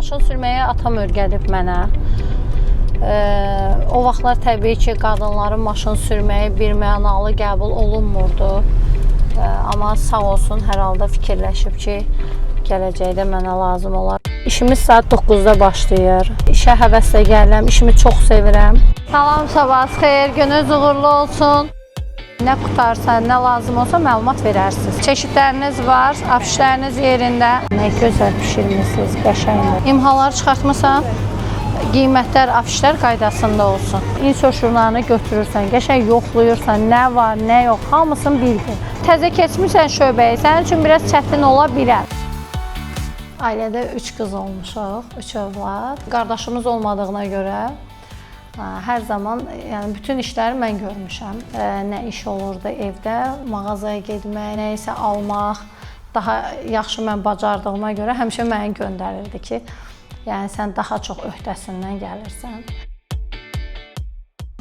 Maşın sürməyə atam öyrədib mənə. O vaxtlar təbii ki, qadınların maşın sürməyi birmənalı qəbul olunmurdu. Amma sağ olsun, hər halda fikirləşib ki, gələcəkdə mənə lazım olar. İşimiz saat 9-da başlayır. İşə həvəslə gəlirəm, işimi çox sevirəm. Salam, sabahınız xeyir, gününüz uğurlu olsun. Nə qutarsa, nə lazım olsa məlumat verərsiniz. Çeşidləriniz var, afişləriniz yerində. Nə gözəl pişirmişsiniz, qəşəngdir. İmhaları çıxartmısan, qiymətlər, afişlər qaydasında olsun. İnsur jurnalını götürürsən, qəşəng yoxluyursan, nə var, nə yox, hamısını bildir. Təzə keçmirsən şöbəyə, sənin üçün biraz çətin ola bilər. Ailədə 3 qız olmuşuq, 3 övlad. Qardaşımız olmadığına görə hər zaman, yəni bütün işləri mən görmüşəm. Nə iş olurdu evdə, mağazaya getmək, nə isə almaq, daha yaxşı mən bacardığıma görə həmişə məni göndərirdi ki, yəni sən daha çox öhdəsindən gəlirsən.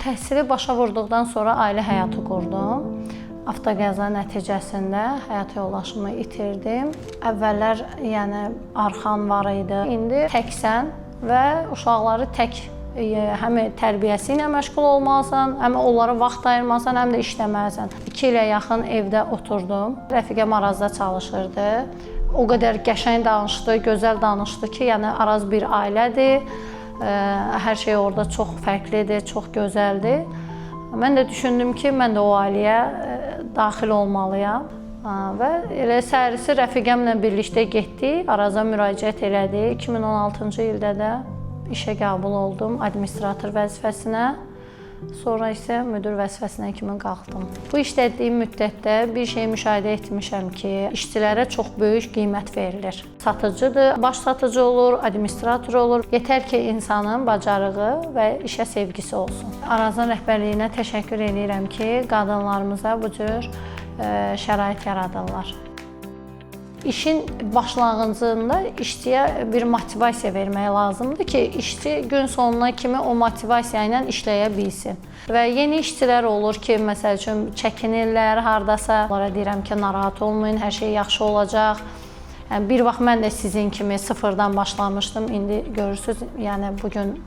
Təhsili başa vurduqdan sonra ailə həyatı qurdum. Avtoqəza nəticəsində həyat yoldaşımı itirdim. Əvvəllər yəni arxan var idi. İndi təksən və uşaqları tək həm tərbiyəsi ilə məşğul olmalısan, həm onlara vaxt ayırmalısan, həm də işləməlisən. 2 ilə yaxın evdə oturdum. Rəfiqəm Arazda çalışırdı. O qədər qəşəng danışdı, gözəl danışdı ki, yəni Araz bir ailədir. Hər şey orada çox fərqlidir, çox gözəldir. Mən də düşündüm ki, mən də o ailəyə daxil olmalıyam. Və elə səhərisi rəfiqəmlə birlikdə getdik, Araza müraciət elədi. 2016-cı ildə də işə qəbul oldum administrator vəzifəsinə. Sonra isə müdir vəzifəsinə kimi qalxdım. Bu işlədiyim müddətdə bir şey müşahidə etmişəm ki, işçilərə çox böyük qiymət verilir. Satıcıdır, baş satıcı olur, administrator olur. Yetər ki, insanın bacarığı və işə sevgisi olsun. Arazın rəhbərliyinə təşəkkür edirəm ki, qadınlarımıza bu cür şərait yaradırlar. İşin başlanğıcında işçiyə bir motivasiya vermək lazımdır ki, işçi gün sonuna kimi o motivasiya ilə işləyə bilsin. Və yeni işçilər olur ki, məsəl üçün çəkinirlər hardasa. Onlara deyirəm ki, narahat olmayın, hər şey yaxşı olacaq. Yəni, bir vaxt mən də sizin kimi sıfırdan başlamışdım. İndi görürsünüz, yəni bugün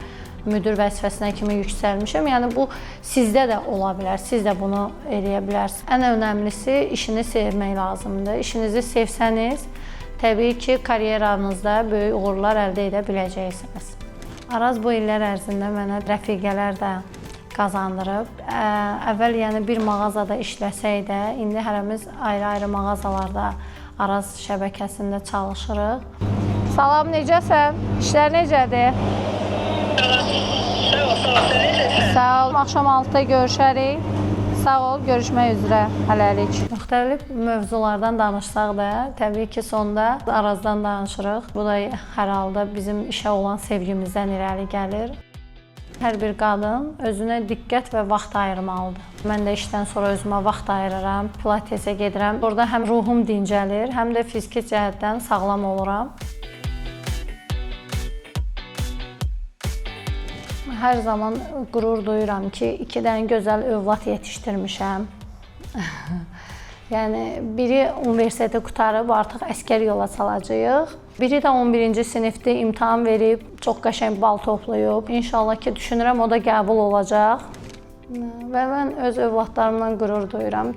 müdir vəzifəsinə kimi yüksəlmişəm. Yəni bu sizdə də ola bilər, siz də bunu eləyə bilərsiniz. Ən önəmlisi işini sevmək lazımdır. İşinizi sevsəniz, təbii ki, karyeranızda böyük uğurlar əldə edə biləcəksiniz. Araz bu illər ərzində mənə rəfiqələr də qazandırıb. Əvvəl yəni bir mağazada işləsək də, indi hərəmiz ayrı-ayrı mağazalarda Araz şəbəkəsində çalışırıq. Salam, necəsən? İşlər necədir? Sağ ol. Axşam 6-da görüşərik. Sağ ol, görüşmək üzrə. Hələlik. Müxtəlif mövzulardan danışsaq da, təbii ki, sonda Arazdan danışırıq. Bu da hər halda bizim işə olan sevgimizdən irəli gəlir. Hər bir qadın özünə diqqət və vaxt ayırmalıdır. Mən də işdən sonra özümə vaxt ayırıram, pilatesə gedirəm. Orada həm ruhum dincəlir, həm də fiziki cəhətdən sağlam oluram. Hər zaman qürur duyuram ki, 2 dənə gözəl övlad yetişdirmişəm. Yəni, biri universiteti qutarıb, artıq əskər yola salacağıq. Biri də 11-ci sinifdə imtahan verib, çox qəşəng bal toplayıb. İnşallah ki, düşünürəm, o da qəbul olacaq. Və mən öz övladlarımdan qürur duyuram.